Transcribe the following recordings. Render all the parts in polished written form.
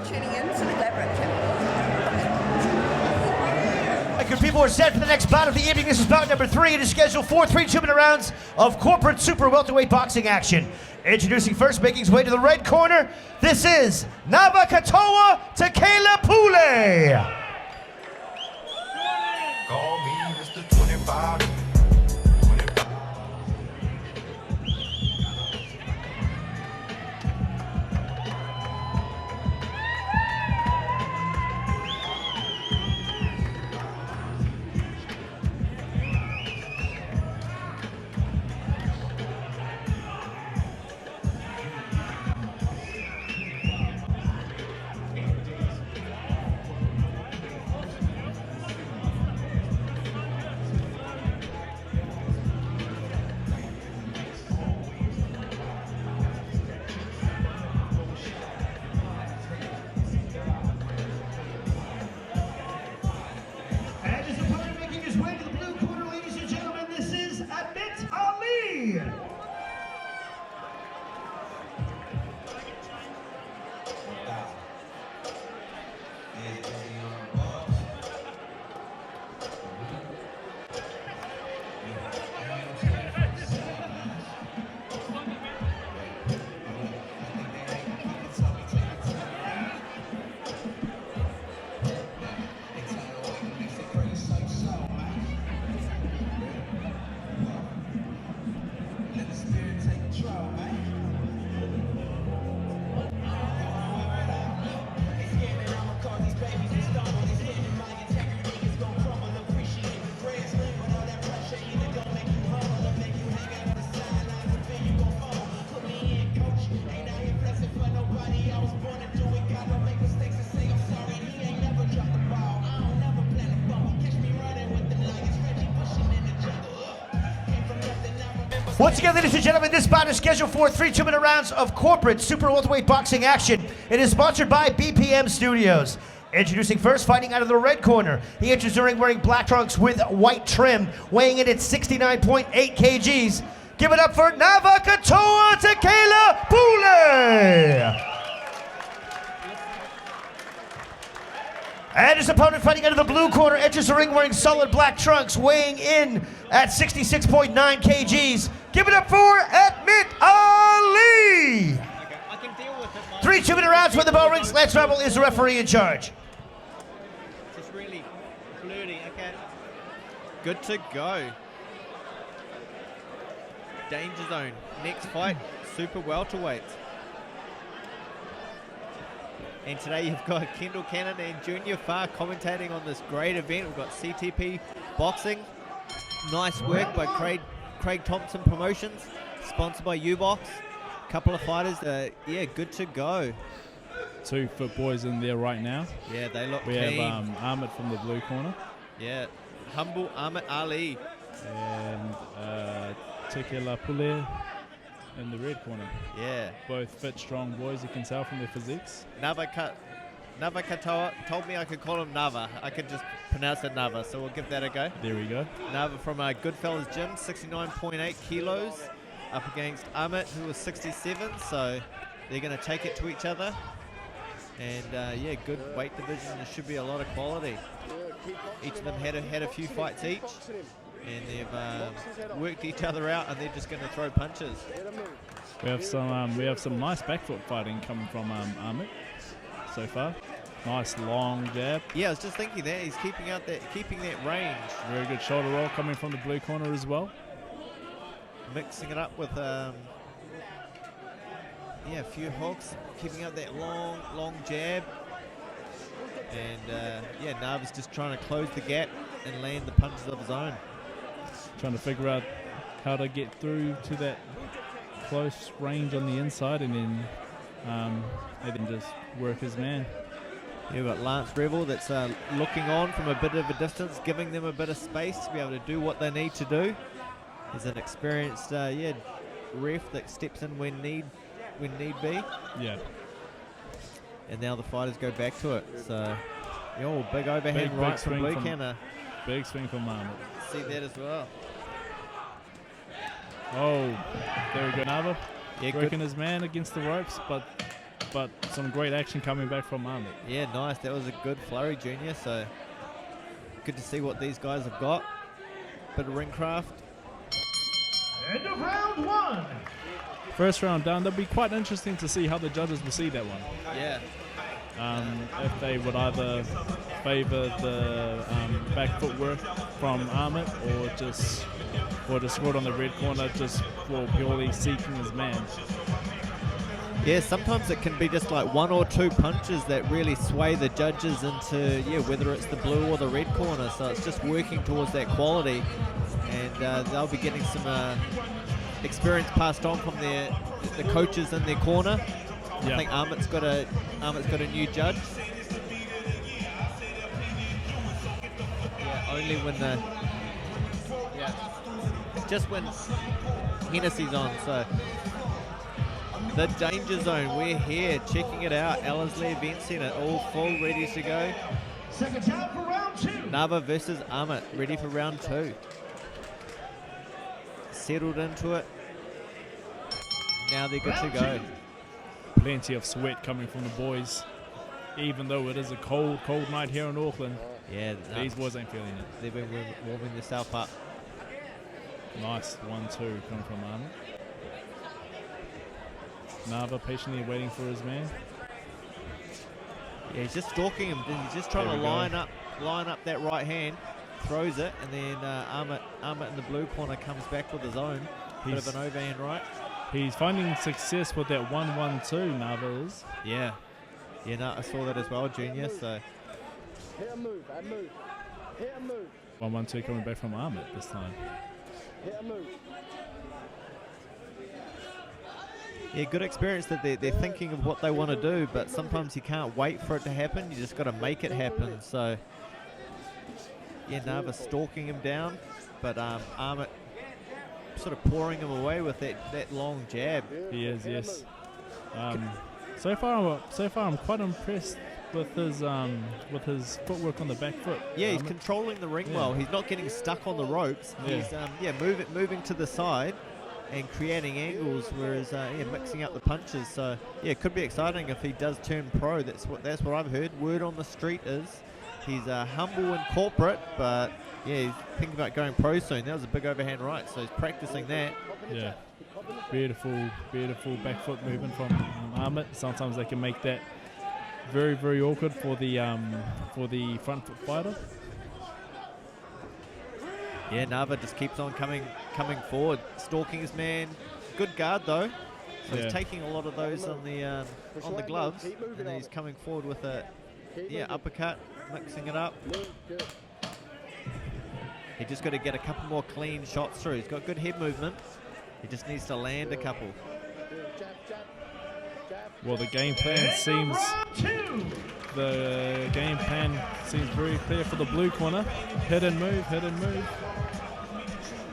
You're tuning in to the GladrapChannel. Good people are set for the next bout of the evening. This is bout number 3. It is scheduled for 3 2-minute rounds of corporate super welterweight boxing action. Introducing first, making his way to the red corner, this is Navakatoa Tekela Pule. Call me Mr. 25. And his opponent making his way to the blue corner, ladies and gentlemen, this is Amit. Once again, ladies and gentlemen, this bout is scheduled for 3 2-minute rounds of corporate super welterweight boxing action. It is sponsored by BPM Studios. Introducing first, fighting out of the red corner. He enters the ring wearing black trunks with white trim, weighing in at 69.8 kgs. Give it up for Navakatoa Tekela Pule. And his opponent fighting out of the blue corner enters the ring wearing solid black trunks, weighing in at 66.9 kgs. Give it up for Amit. 3 2-minute rounds when the bell rings. Lance Rebel is the referee in charge. Just really flirty. Okay. Good to go. Danger zone. Next fight, super welterweight. And today you've got Kendall Cannon and Junior Farr commentating on this great event. We've got CTP Boxing. Nice work by Craig Thompson Promotions, sponsored by U-Box. Couple of fighters, yeah, good to go. 2 fit boys in there right now. Yeah, they look We keen. have Amit from the blue corner. Yeah, humble Amit Ali. And Tekela Pule in the red corner. Yeah. Both fit, strong boys, you can tell from their physiques. Navakatoa told me I could call him Nava. I could just pronounce it Nava, so we'll give that a go. There we go. Nava from Goodfellas Gym, 69.8 kilos, up against Amit, who was 67, so they're going to take it to each other. And yeah, good weight division. There should be a lot of quality. Each of them had a few fights each, and they've worked each other out, and they're just going to throw punches. We have some nice back foot fighting coming from Amit so far. Nice long jab. Yeah, I was just thinking that he's keeping that range. Very good shoulder roll coming from the blue corner as well. Mixing it up with yeah, a few hooks, keeping out that long jab. And yeah, Nava's just trying to close the gap and land the punches of his own. Trying to figure out how to get through to that close range on the inside, and then just work his man. You've got Lance Rebel that's looking on from a bit of a distance, giving them a bit of space to be able to do what they need to do. He's an experienced yeah, ref that steps in when need be. Yeah. And now the fighters go back to it. So, yo, big overhand right from Blue Canner. Big swing from Amit. See that as well. Oh, there we go, Nava. Yeah, Working his man against the ropes, but but some great action coming back from Amit. Yeah, nice. That was a good flurry, Junior. So good to see what these guys have got. Bit of ring craft. End of round 1. First round done. That'll be quite interesting to see how the judges will see that one. Yeah. If they would either favour the back footwork from Amit or just scored on the red corner just for purely seeking his man. Yeah, sometimes it can be just like 1 or 2 punches that really sway the judges into, whether it's the blue or the red corner. So it's just working towards that quality, and they'll be getting some experience passed on from the coaches in their corner. Yep. I think Amit's got a new judge. Yeah, only when just when Hennessy's on. So the danger zone, we're here checking it out. Ellerslie Event Centre, all full, ready to go. Second down for round 2. Nava versus Amit, ready for round 2. Settled into it. Now they're good to go. Plenty of sweat coming from the boys, even though it is a cold night here in Auckland. Yeah, These boys ain't feeling it. they've been warming themselves up. Nice 1-2 coming from Amit. Nava patiently waiting for his man. Yeah, he's just stalking him. He's just trying to line up that right hand, throws it, and then Amit in the blue corner comes back with his own. Bit of an overhand right. He's finding success with that 1-1-2, Nava is. Yeah. Yeah, no, I saw that as well, Junior. So Hit and move, and move. Hit and move. 1-1-2 coming back from Amit this time. Hit and move. yeah, good experience that they're thinking of what they want to do, but sometimes you can't wait for it to happen. You just got to make it happen. So yeah, Nava stalking him down, but Amit sort of pouring him away with that long jab. He is, yes. So far I'm quite impressed with his footwork on the back foot. Yeah, he's controlling the ring well. He's not getting stuck on the ropes. Yeah. He's moving to the side and creating angles, whereas mixing up the punches. So yeah, it could be exciting if he does turn pro. That's what I've heard. Word on the street is he's humble and corporate, but yeah, he's thinking about going pro soon. That was a big overhand right, so he's practicing that. Yeah, beautiful back foot movement from Amit. Sometimes they can make that very, very awkward for the front foot fighter. Yeah, Nava just keeps on coming forward, stalking his man. Good guard though. So he's taking a lot of those on the gloves, and then he's coming forward with a uppercut, mixing it up. He just got to get a couple more clean shots through. He's got good head movement. He just needs to land a couple. Well, the game plan seems very clear for the blue corner. Hit and move.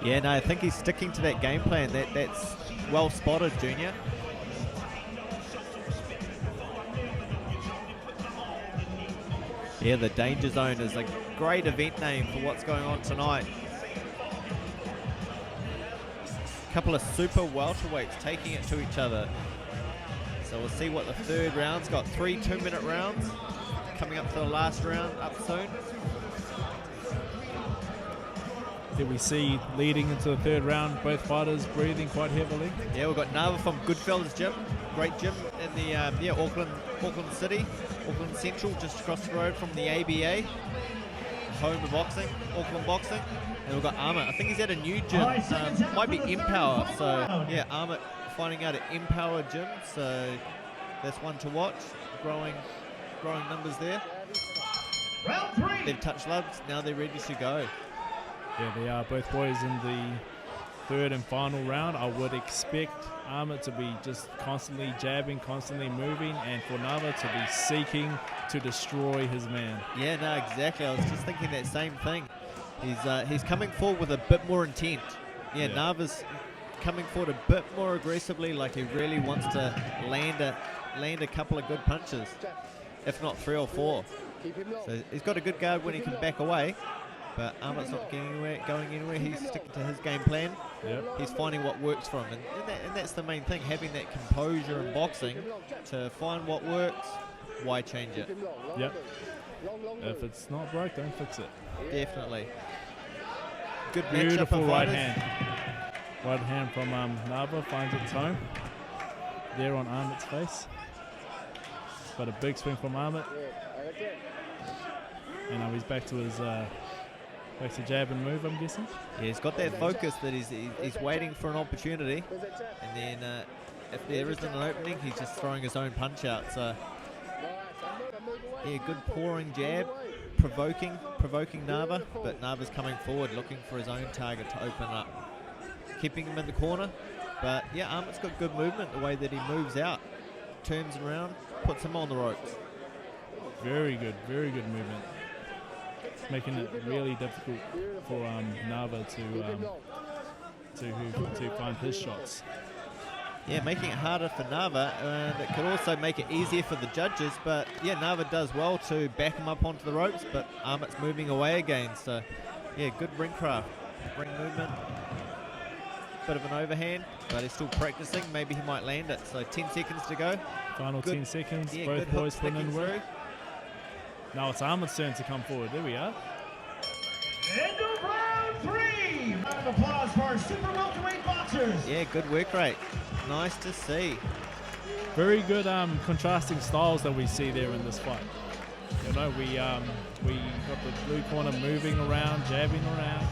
Yeah, no, I think he's sticking to that game plan. That's well spotted, Junior. Yeah, the Danger Zone is a great event name for what's going on tonight. A couple of super welterweights taking it to each other. So we'll see what the third round's got. 3 2-minute rounds coming up to the last round up soon. Did we see leading into the third round, both fighters breathing quite heavily? Yeah, we've got Nava from Goodfellas Gym. Great gym in the Auckland City, Auckland Central, just across the road from the ABA, home of boxing, Auckland Boxing. And we've got Amit. I think he's at a new gym, might be Empower. So yeah, Amit finding out at Empower Gym. So that's one to watch. Growing numbers there. Round 3. They've touched gloves. Now they're ready to go. Yeah, they are both boys in the third and final round. I would expect Amit to be just constantly jabbing, constantly moving, and for Nava to be seeking to destroy his man. Yeah, no, exactly. I was just thinking that same thing. He's coming forward with a bit more intent. Yeah, Nava's coming forward a bit more aggressively, like he really wants to land a couple of good punches, if not 3 or 4. So he's got a good guard when he can back away. But Amit's not going anywhere. He's sticking to his game plan. Yep. He's finding what works for him. And that's the main thing, having that composure in boxing to find what works, why change it? Yep. If it's not broke, don't fix it. Definitely. Good Beautiful matchup of right fighters. hand. Right hand from Nava finds its home. There on Amit's face. But a big swing from Amit. And now he's back to his back to jab and move, I'm guessing. Yeah, he's got that focus that he's waiting for an opportunity, and then if there isn't an opening, he's just throwing his own punch out. So yeah, good pouring jab, provoking Nava, but Nava's coming forward looking for his own target to open up, keeping him in the corner. But yeah, Amit's got good movement, the way that he moves out, turns around, puts him on the ropes. Very good movement. Making it really difficult for Nava to find his shots. Yeah, making it harder for Nava, and it could also make it easier for the judges. But yeah, Nava does well to back him up onto the ropes, but Amit's moving away again. So yeah, good ring craft, ring movement. Bit of an overhand, but he's still practicing. Maybe he might land it. So 10 seconds to go. Final Good. 10 seconds. Yeah, Both good boys hook putting in sticking work. through. Now it's Amit's turn to come forward. There we are. End of round 3. Round of applause for our super welterweight boxers. Yeah, good work rate. Nice to see. Very good contrasting styles that we see there in this fight. You know, we got the blue corner moving around, jabbing around,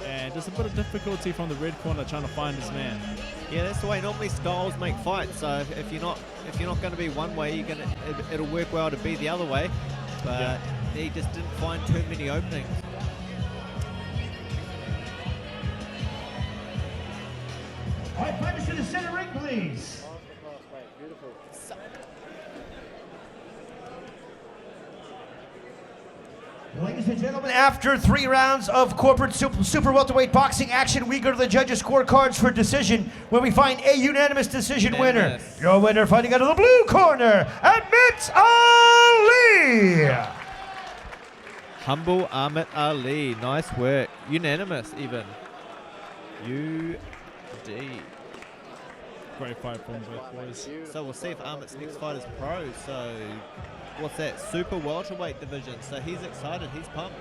and just a bit of difficulty from the red corner trying to find his man. Yeah, that's the way normally styles make fights. So if you're not going to be one way, it'll work well to be the other way. But he just didn't find too many openings. All right, fighters to the center ring, please. Ladies and gentlemen, after 3 rounds of corporate super welterweight boxing action, we go to the judges' scorecards for decision, where we find a unanimous decision winner. Your winner, fighting out of the blue corner, Amit Ali. Humble Amit Ali. Nice work. Unanimous even. UD. Great fight from both boys. So we'll see if Amit's next fight is pro. So what's that? Super welterweight division. So he's excited. He's pumped.